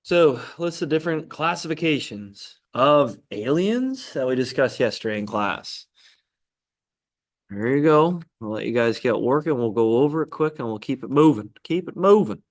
So, list the different classifications of aliens that we discussed yesterday in class. There you go. I'll let you guys get working. We'll go over it quick and we'll keep it moving. Keep it moving.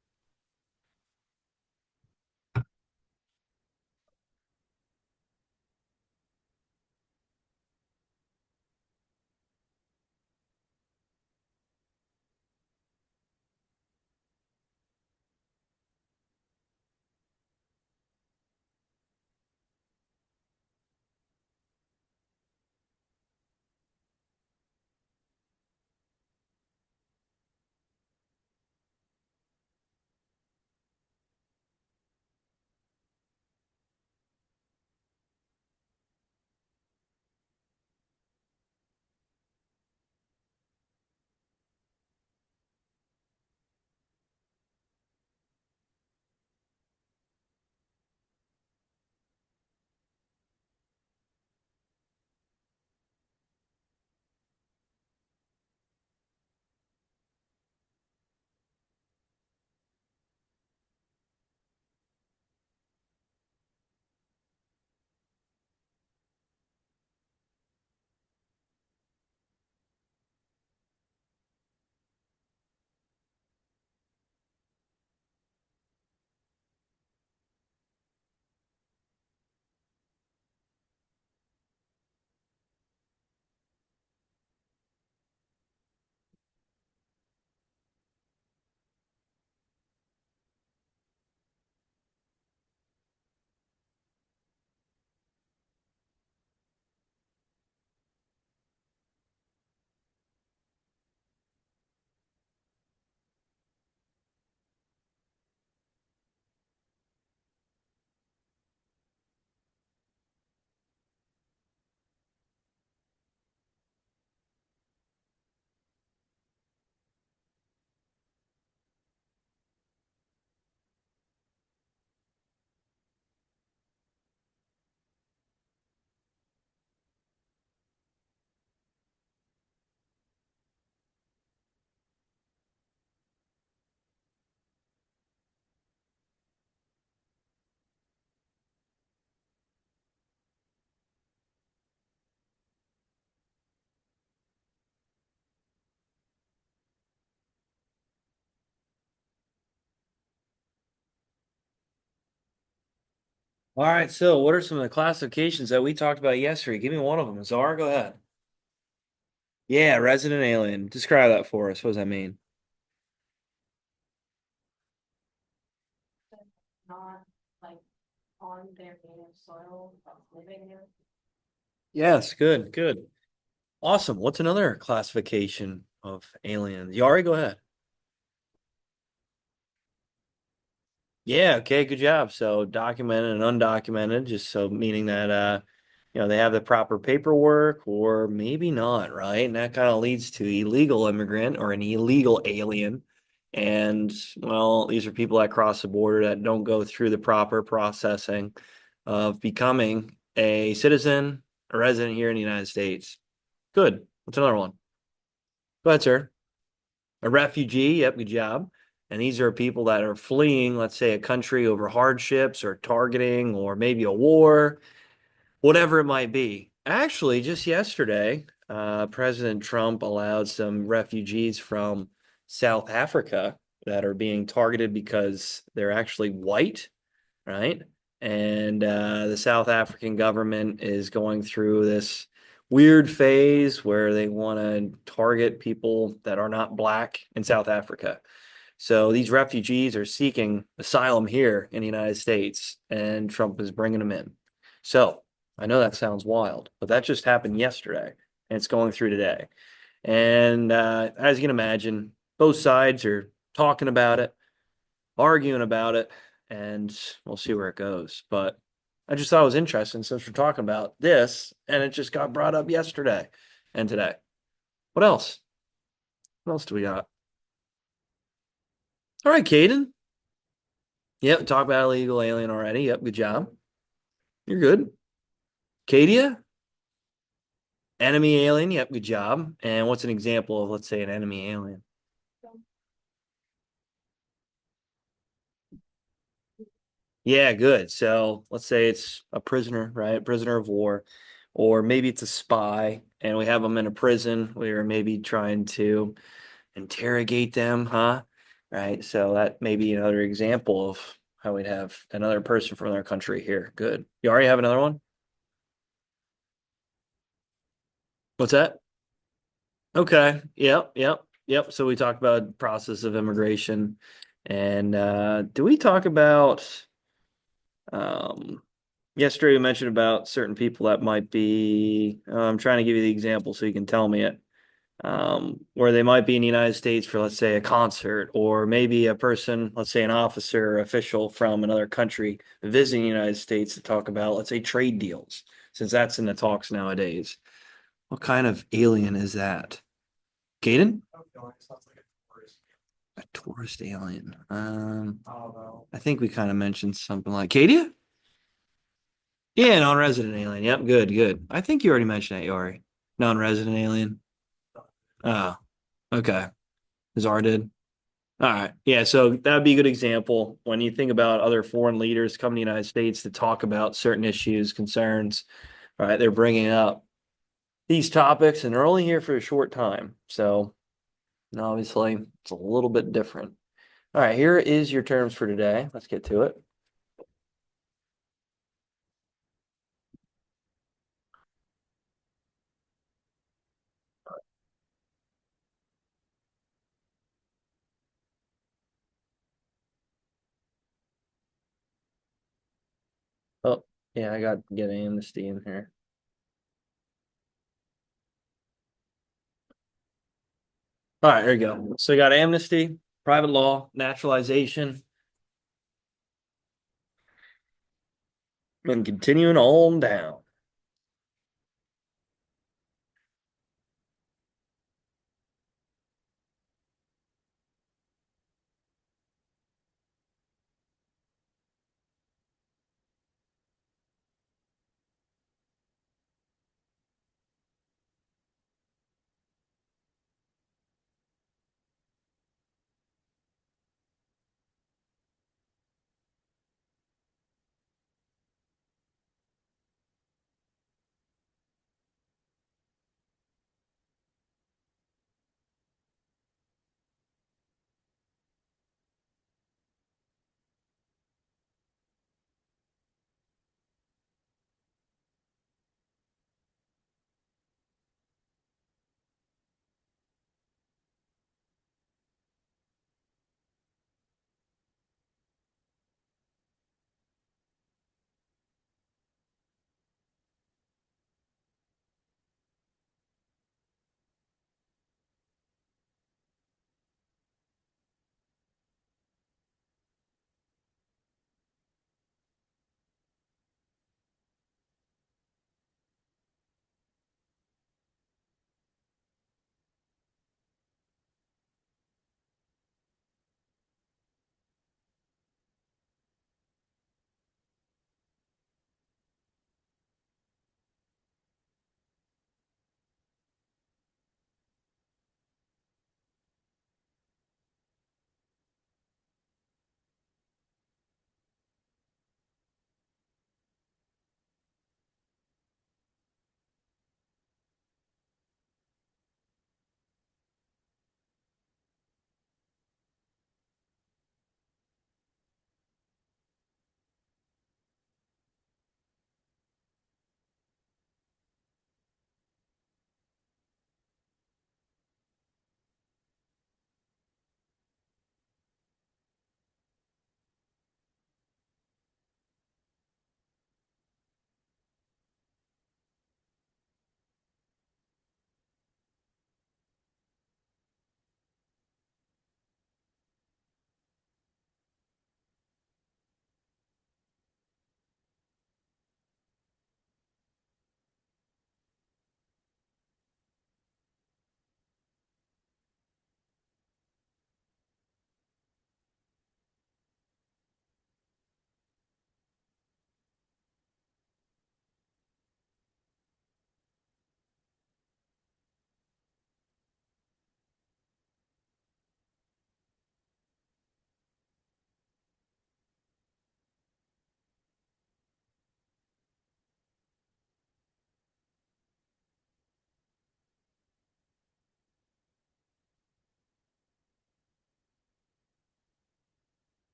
All right, so what are some of the classifications that we talked about yesterday? Give me one of them. Zara, go ahead. Yeah, resident alien. Describe that for us. What does that mean? Not like on their native soil, but living there. Yes, good, good. Awesome. What's another classification of aliens? Yari, go ahead. Yeah, okay, good job. So documented and undocumented, just so meaning that they have the proper paperwork or maybe not, right? And that kind of leads to illegal immigrant or an illegal alien. And well, these are people that cross the border that don't go through the proper processing of becoming a citizen, a resident here in the United States. Good. What's another one? Go ahead, sir. A refugee, yep, good job. And these are people that are fleeing, let's say, a country over hardships or targeting or maybe a war, whatever it might be. Actually, just yesterday, President Trump allowed some refugees from South Africa that are being targeted because they're actually white, right? And the South African government is going through this weird phase where they want to target people that are not black in South Africa. So these refugees are seeking asylum here in the United States, and Trump is bringing them in. So I know that sounds wild, but that just happened yesterday, and it's going through today. And as you can imagine, both sides are talking about it, arguing about it, and we'll see where it goes. But I just thought it was interesting since we're talking about this, and it just got brought up yesterday and today. What else? What else do we got? All right, Caden. Yep, talk about illegal alien already. Yep, good job. You're good. Kadia, enemy alien. Yep, good job. And what's an example of, let's say, an enemy alien? Yeah, good. So let's say it's a prisoner, right? Prisoner of war, or maybe it's a spy, and we have them in a prison. We are maybe trying to interrogate them, huh? Right. So that may be another example of how we'd have another person from another country here. Good. You already have another one? What's that? Okay. Yep. Yep. Yep. So we talked about process of immigration. And do we talk about um yesterday we mentioned about certain people that might be I'm trying to give you the example so you can tell me it. Where they might be in the United States for, let's say, a concert, or maybe a person, let's say an officer or official from another country visiting the United States to talk about, let's say, trade deals, since that's in the talks nowadays. What kind of alien is that? Gaten? A tourist alien. I think we kind of mentioned something like Cadia? Yeah, non-resident alien. Yep, good, good. I think you already mentioned that, Yori. Non-resident alien. Oh, okay. Zara did. All right. Yeah, so that would be a good example when you think about other foreign leaders coming to the United States to talk about certain issues, concerns, right? They're bringing up these topics and they're only here for a short time. So obviously, it's a little bit different. All right, here is your terms for today. Let's get to it. Oh, yeah, I got getting amnesty in here. All right, there you go. So you got amnesty, private law, naturalization, and continuing on down.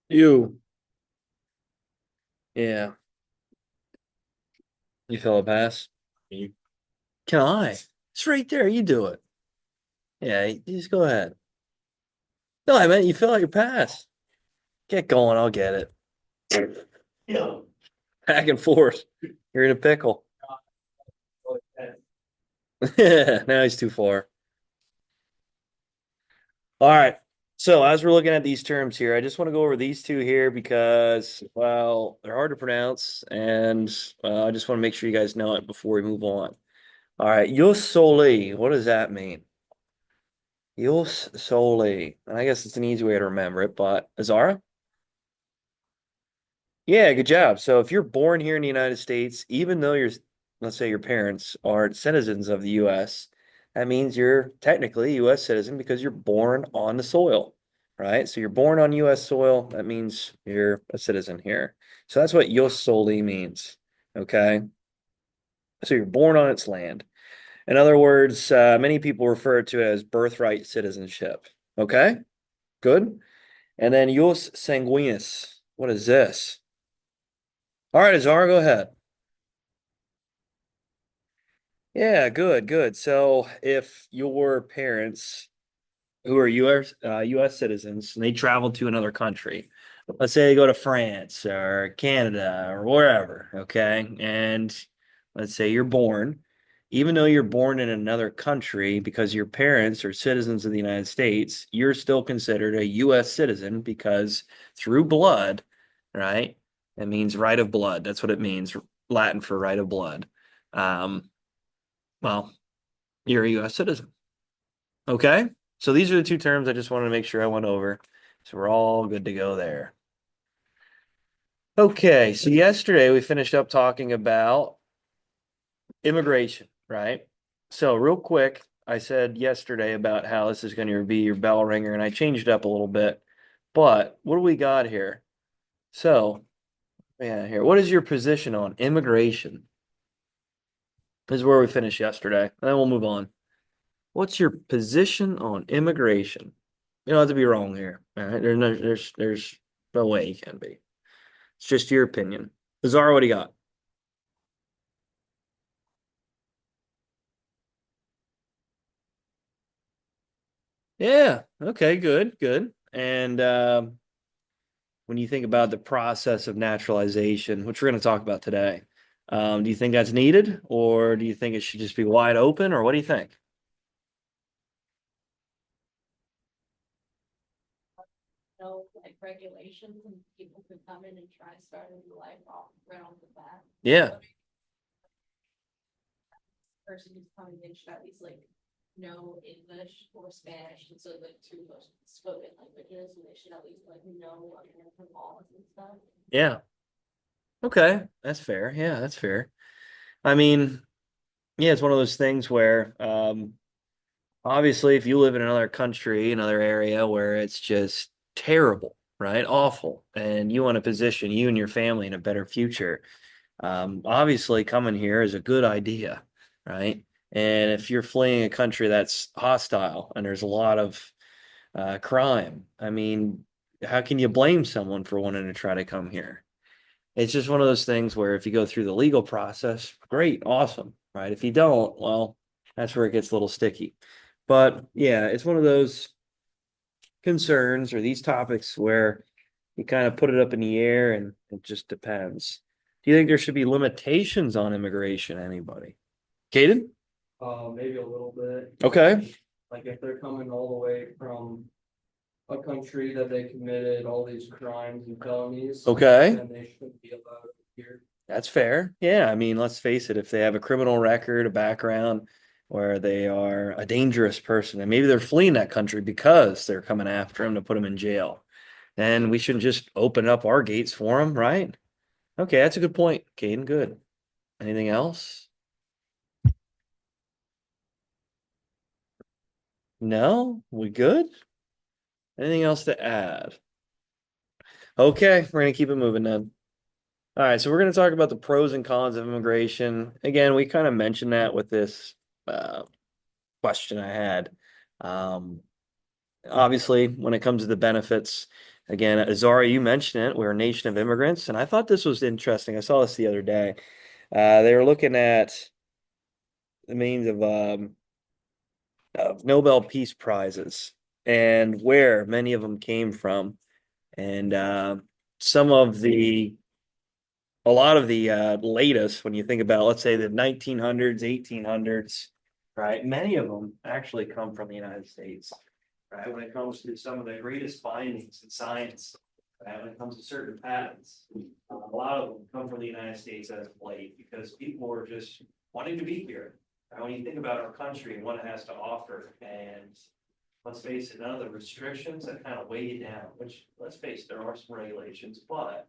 You. Yeah. You fill a pass? You- Can I? It's right there. You do it. Yeah, you just go ahead. No, I meant you fill out your pass. Get going. I'll get it. Yeah. Back and forth. You're in a pickle. Now he's too far. All right. So as we're looking at these terms here, I just want to go over these two here because, well, they're hard to pronounce, and I just want to make sure you guys know it before we move on. All right, Jus soli. What does that mean? Jus soli. And I guess it's an easy way to remember it, but Azara? Yeah, good job. So if you're born here in the United States, even though let's say your parents are citizens of the US, that means you're technically a US citizen because you're born on the soil, right? So you're born on US soil, that means you're a citizen here. So that's what Jus soli means, okay? So you're born on its land. In other words, many people refer to it as birthright citizenship, okay? Good. And then Jus sanguinis. What is this? All right, Azar, go ahead. Yeah, good, good. So if your parents who are US citizens and they travel to another country, let's say they go to France or Canada or wherever, okay? And let's say you're born, even though you're born in another country because your parents are citizens of the United States, you're still considered a US citizen because through blood, right? It means right of blood. That's what it means, Latin for right of blood. Um, well, you're a US citizen. Okay. So these are the two terms I just wanted to make sure I went over. So we're all good to go there. Okay. So yesterday we finished up talking about immigration, right? So real quick, I said yesterday about how this is going to be your bell ringer, and I changed it up a little bit. But what do we got here? So, yeah, here. What is your position on immigration? This is where we finished yesterday. And then we'll move on. What's your position on immigration? You don't have to be wrong here. All right. There's no way you can be. It's just your opinion. Zara, what do you got? Yeah. Okay, good, good. And when you think about the process of naturalization, which we're going to talk about today, do you think that's needed, or do you think it should just be wide open, or what do you think? No, like regulations and people could come in and try starting a life off right off the bat. Yeah. Person who's coming in should at least like know English or Spanish, and so like two most spoken languages, and they should at least like know American laws and stuff. Yeah. Okay. That's fair. Yeah, that's fair. I mean, yeah, it's one of those things where obviously, if you live in another country, another area where it's just terrible, right? Awful, and you want to position you and your family in a better future, obviously coming here is a good idea, right? And if you're fleeing a country that's hostile and there's a lot of crime, I mean, how can you blame someone for wanting to try to come here? It's just one of those things where if you go through the legal process, great, awesome, right? If you don't, well, that's where it gets a little sticky. But yeah, it's one of those concerns or these topics where you kind of put it up in the air and it just depends. Do you think there should be limitations on immigration, anybody? Caden? Maybe a little bit. Okay. Like if they're coming all the way from a country that they committed all these crimes and felonies, Okay. then they shouldn't be allowed here. That's fair. Yeah, I mean, let's face it, if they have a criminal record, a background where they are a dangerous person, and maybe they're fleeing that country because they're coming after them to put them in jail, then we shouldn't just open up our gates for them, right? Okay, that's a good point, Caden. Good. Anything else? No? We good? Anything else to add? Okay, we're gonna keep it moving then. All right, so we're gonna talk about the pros and cons of immigration. Again, we kind of mentioned that with this uh, question I had. Um, Obviously, when it comes to the benefits, Again, Azari, you mentioned it. We're a nation of immigrants, and I thought this was interesting. I saw this the other day. They were looking at the means of Nobel Peace Prizes and where many of them came from, and some of the a lot of the latest, when you think about, let's say, the 1900s, 1800s, right? Many of them actually come from the United States, right? When it comes to some of the greatest findings in science, right? When it comes to certain patents, a lot of them come from the United States as of late because people were just wanting to be here. Right? When you think about our country and what it has to offer, and let's face it, none of the restrictions that kind of weigh you down, which let's face it, there are some regulations, but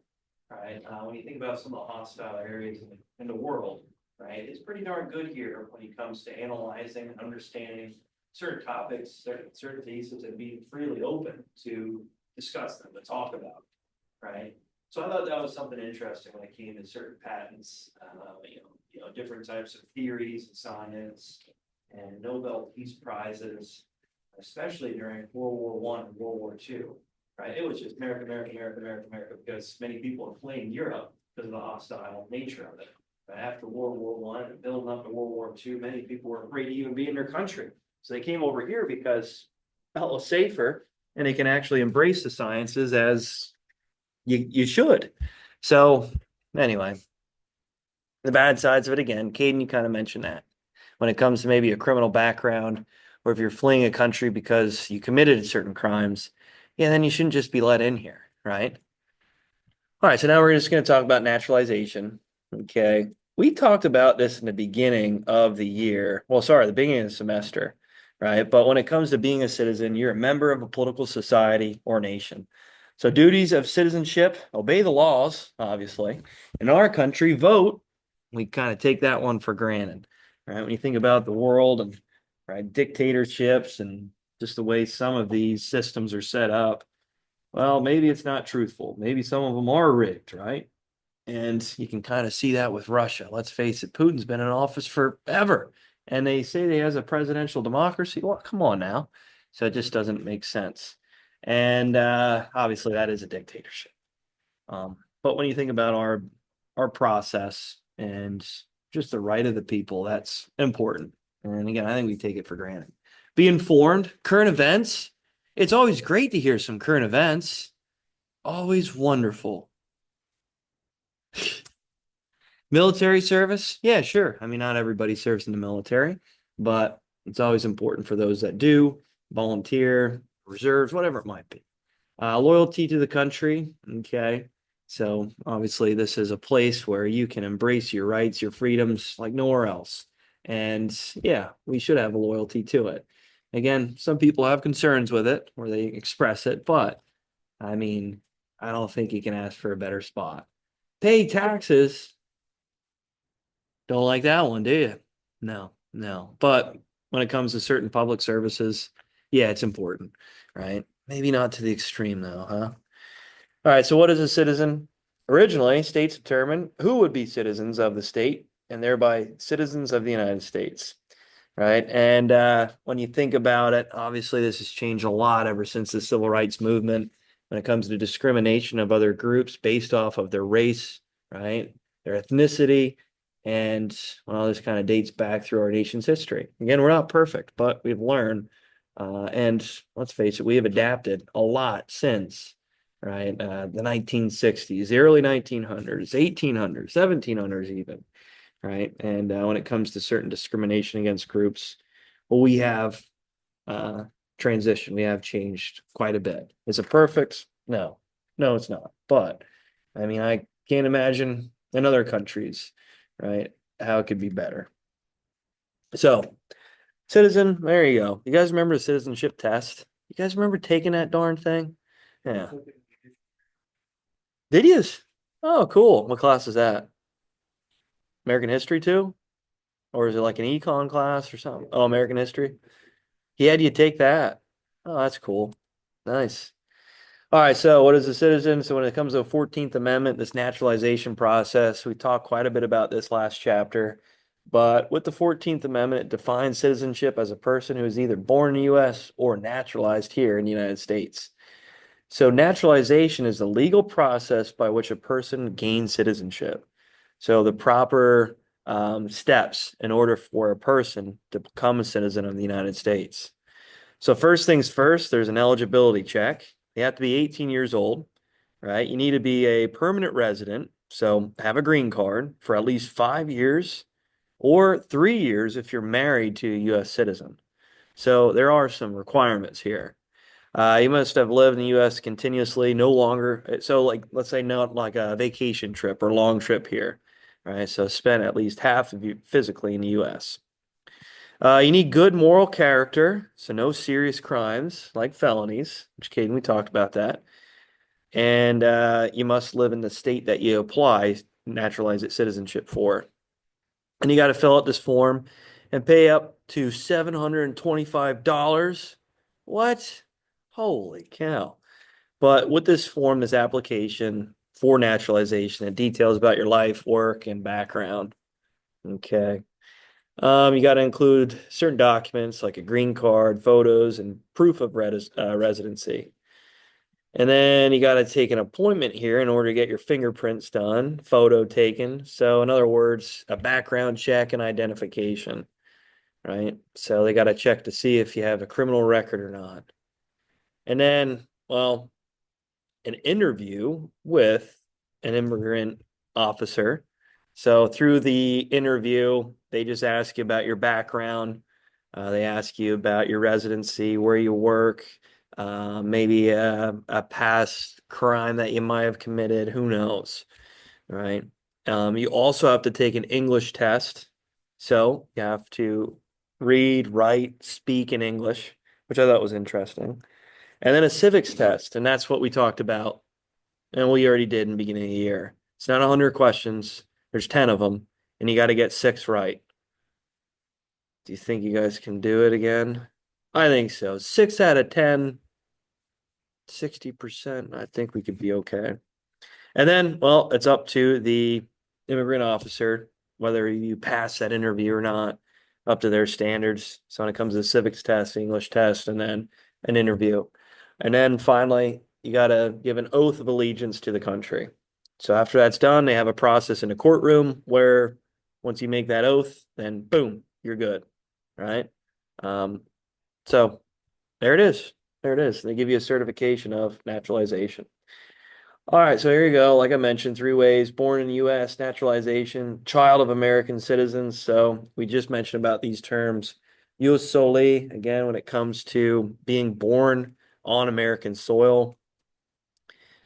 right, when you think about some of the hostile areas in the world, right, it's pretty darn good here when it comes to analyzing and understanding certain topics, certain cases, and being freely open to discuss them, to talk about, right? So I thought that was something interesting when it came to certain patents, different types of theories and science and Nobel Peace Prizes, especially during World War I and World War II, right? It was just America, America, America, America, America, because many people are fleeing Europe because of the hostile nature of it. But after World War I and building up to World War II, many people were afraid to even be in their country. So they came over here because it was safer and they can actually embrace the sciences as you should. So anyway, the bad sides of it again, Caden, you kind of mentioned that. When it comes to maybe a criminal background, or if you're fleeing a country because you committed certain crimes, yeah, then you shouldn't just be let in here, right? All right, so now we're just going to talk about naturalization. Okay. We talked about this in the beginning of the year. Well, sorry, the beginning of the semester, right? But when it comes to being a citizen, you're a member of a political society or nation. So, duties of citizenship, obey the laws, obviously. In our country, vote. We kind of take that one for granted, right? When you think about the world and right, dictatorships and just the way some of these systems are set up, well, maybe it's not truthful. Maybe some of them are rigged, right? And you can kind of see that with Russia. Let's face it, Putin's been in office forever. And they say he has a presidential democracy. Well, come on now. So it just doesn't make sense. And obviously, that is a dictatorship. But when you think about our process and just the right of the people, that's important. And again, I think we take it for granted. Be informed, current events. It's always great to hear some current events. Always wonderful. Military service? Yeah, sure. I mean, not everybody serves in the military, but it's always important for those that do, volunteer, reserves, whatever it might be. Loyalty to the country. Okay. So obviously, this is a place where you can embrace your rights, your freedoms like nowhere else. And yeah, we should have a loyalty to it. Again, some people have concerns with it where they express it, but I mean, I don't think you can ask for a better spot. Pay taxes. Don't like that one, do you? No, no. But when it comes to certain public services, yeah, it's important, right? Maybe not to the extreme though, huh? All right, so what is a citizen? Originally, states determined who would be citizens of the state and thereby citizens of the United States, right? And when you think about it, obviously this has changed a lot ever since the civil rights movement when it comes to discrimination of other groups based off of their race, right? Their ethnicity. And well, this kind of dates back through our nation's history. Again, we're not perfect, but we've learned. And let's face it, we have adapted a lot since, right? The 1960s, the early 1900s, 1800s, 1700s, even, right? And when it comes to certain discrimination against groups, well, we have uh, transition. We have changed quite a bit. Is it perfect? No, no, it's not. But I mean, I can't imagine in other countries, right, how it could be better. So, citizen, there you go. You guys remember the citizenship test? You guys remember taking that darn thing? Yeah. Did you? Oh, cool. What class is that? American history too? Or is it like an econ class or something? Oh, American history. He had you take that. Oh, that's cool. Nice. All right, so what is a citizen? So when it comes to the 14th Amendment, this naturalization process, we talked quite a bit about this last chapter. But with the 14th Amendment, it defines citizenship as a person who is either born in the U.S. or naturalized here in the United States. So naturalization is the legal process by which a person gains citizenship. So the proper steps in order for a person to become a citizen of the United States. So first things first, there's an eligibility check. You have to be 18 years old, right? You need to be a permanent resident, so have a green card for at least 5 years or 3 years if you're married to a U.S. citizen. So there are some requirements here. You must have lived in the U.S. continuously, no longer. So, like, let's say not like a vacation trip or long trip here, right? So, spend at least half of you physically in the U.S. You need good moral character, so no serious crimes like felonies, which Caden, we talked about that. And you must live in the state that you apply naturalized citizenship for. And you got to fill out this form and pay up to $725. What? Holy cow. But with this form, this application for naturalization, it details about your life, work, and background. Okay. You got to include certain documents like a green card, photos, and proof of residency. And then you got to take an appointment here in order to get your fingerprints done, photo taken. So, in other words, a background check and identification, right? So, they got to check to see if you have a criminal record or not. And then, well, an interview with an immigrant officer. So through the interview, they just ask you about your background. They ask you about your residency, where you work, maybe a past crime that you might have committed. Who knows, right? You also have to take an English test. So you have to read, write, speak in English, which I thought was interesting. And then a civics test, and that's what we talked about and we already did in the beginning of the year. It's not 100 questions. There's 10 of them, and you got to get six right. Do you think you guys can do it again? I think so. 6 out of 10, 60%. I think we could be okay. And then, well, it's up to the immigrant officer whether you pass that interview or not, up to their standards. So when it comes to the civics test, English test, and then an interview. And then finally, you got to give an oath of allegiance to the country. So after that's done, they have a process in a courtroom where once you make that oath, then boom, you're good. Right? Um, so there it is. There it is. They give you a certification of naturalization. All right, so here you go. Like I mentioned, three ways: born in the U.S., naturalization, child of American citizens. So we just mentioned about these terms. Jus soli, again, when it comes to being born on American soil.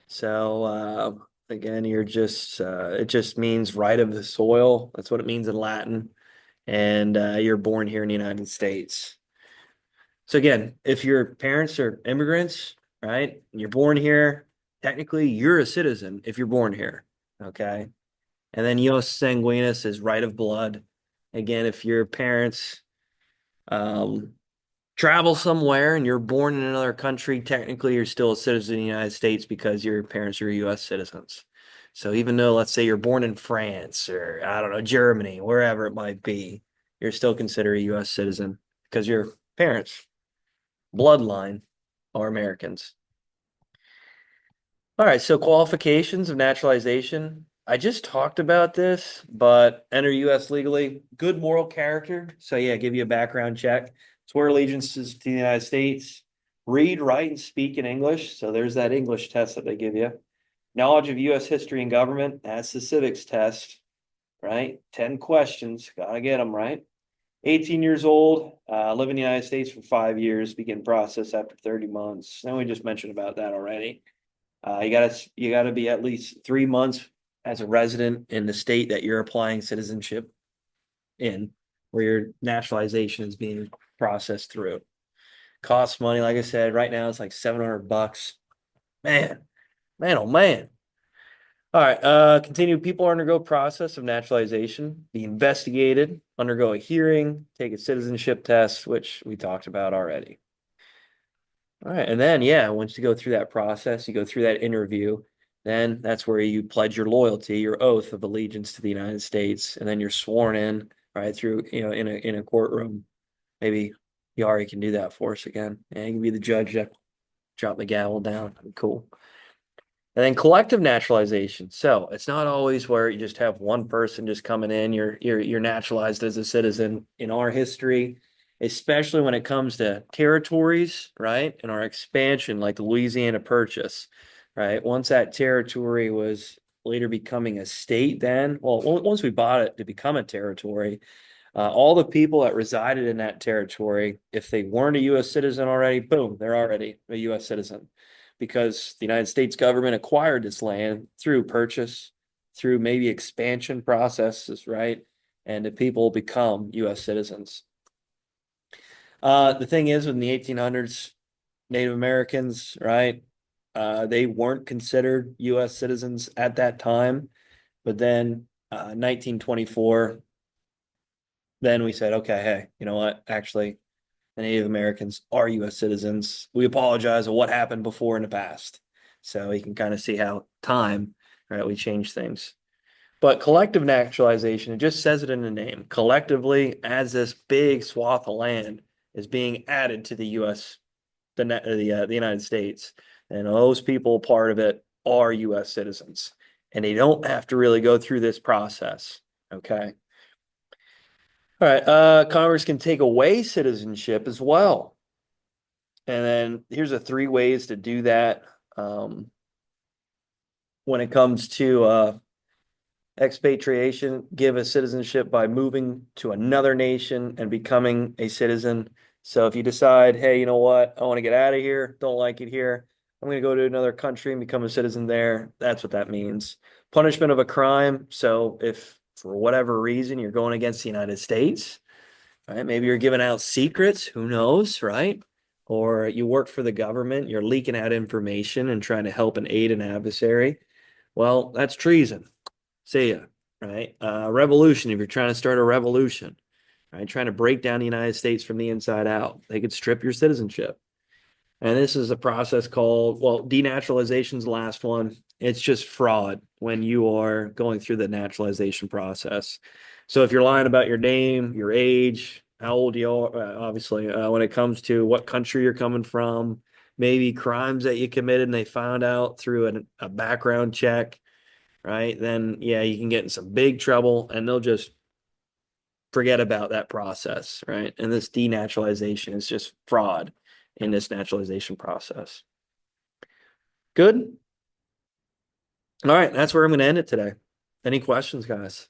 So again, you're just it just means right of the soil. That's what it means in Latin. And you're born here in the United States. So again, if your parents are immigrants, right, and you're born here, technically you're a citizen if you're born here. Okay. And then ius sanguinis is right of blood. Again, if your parents um, travel somewhere and you're born in another country, technically you're still a citizen of the United States because your parents are US citizens. So even though, let's say you're born in France or I don't know, Germany, wherever it might be, you're still considered a US citizen because your parents bloodline are Americans. All right, so qualifications of naturalization. I just talked about this, but enter U.S. legally, good moral character. So yeah, give you a background check. Swear allegiances to the United States. Read, write, and speak in English. So there's that English test that they give you. Knowledge of U.S. history and government. That's the civics test, right? 10 questions. Gotta get them right. 18 years old, live in the United States for 5 years, begin process after 30 months. And we just mentioned about that already. You gotta be at least 3 months as a resident in the state that you're applying citizenship in, where your naturalization is being processed through. Costs money, like I said, right now it's like $700. Man, man, oh man. All right, continue. People undergo process of naturalization, be investigated, undergo a hearing, take a citizenship test, which we talked about already. All right, and then yeah, once you go through that process, you go through that interview, then that's where you pledge your loyalty, your oath of allegiance to the United States, and then you're sworn in, right, through, in a courtroom. Maybe Yari can do that for us again, and he can be the judge that Drop the gavel down. Cool. And then collective naturalization. So it's not always where you just have one person just coming in. You're naturalized as a citizen in our history, especially when it comes to territories, right? And our expansion, like the Louisiana Purchase, right? Once that territory was later becoming a state, then, well, once we bought it to become a territory, all the people that resided in that territory, if they weren't a U.S. citizen already, boom, they're already a U.S. citizen because the United States government acquired this land through purchase, through maybe expansion processes, right? And the people become U.S. citizens. The thing is, in the 1800s, Native Americans, right? They weren't considered U.S. citizens at that time, but then 1924, then we said, okay, hey, you know what? Actually, the Native Americans are U.S. citizens. We apologize for what happened before in the past. So you can kind of see how time, right, we change things. But collective naturalization, it just says it in the name. Collectively, as this big swath of land is being added to the U.S., the United States, and those people part of it are U.S. citizens, and they don't have to really go through this process. Okay. All right. Congress can take away citizenship as well. And then here's the three ways to do that. Um, when it comes to expatriation, give a citizenship by moving to another nation and becoming a citizen. So if you decide, hey, you know what, I want to get out of here, don't like it here, I'm going to go to another country and become a citizen there. That's what that means. Punishment of a crime. So if for whatever reason you're going against the United States, right? Maybe you're giving out secrets, who knows, right? Or you work for the government, you're leaking out information and trying to help and aid an adversary. Well, that's treason. See ya, right? Revolution, if you're trying to start a revolution, right? Trying to break down the United States from the inside out, they could strip your citizenship. And this is a process called, well, denaturalization is the last one. It's just fraud when you are going through the naturalization process. So if you're lying about your name, your age, how old you are, obviously, when it comes to what country you're coming from, maybe crimes that you committed and they found out through a background check, right? Then, yeah, you can get in some big trouble and they'll just forget about that process, right? And this denaturalization is just fraud in this naturalization process. Good. All right, that's where I'm going to end it today. Any questions, guys?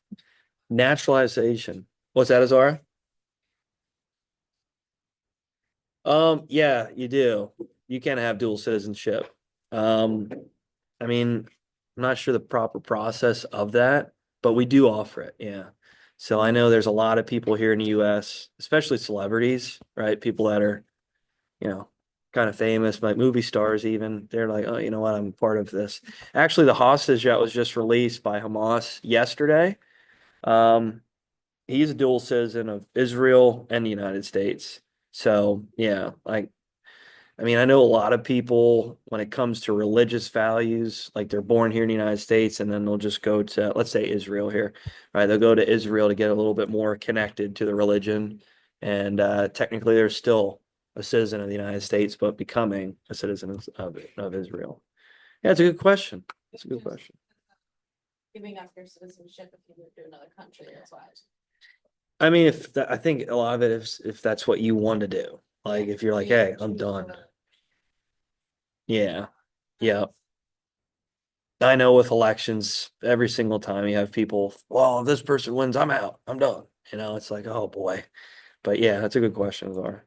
Naturalization. What's that, Azara? Yeah, you do. You can't have dual citizenship. Um, I mean, I'm not sure the proper process of that, but we do offer it. Yeah. So I know there's a lot of people here in the US, especially celebrities, right? People that are, you know, kind of famous, like movie stars even. They're like, oh, you know what? I'm part of this. Actually, the hostage that was just released by Hamas yesterday, um, he's a dual citizen of Israel and the United States. So yeah, like I mean, I know a lot of people when it comes to religious values, like they're born here in the United States and then they'll just go to, let's say Israel here, right? They'll go to Israel to get a little bit more connected to the religion. And technically, they're still a citizen of the United States, but becoming a citizen of Israel. Yeah, it's a good question. It's a good question. Giving up your citizenship if you move to another country, that's why. I mean, I think a lot of it is if that's what you want to do. Like if you're like, hey, I'm done. Yeah. Yeah. I know with elections, every single time you have people, well, if this person wins, I'm out. I'm done. It's like, oh boy. But yeah, that's a good question, Zara.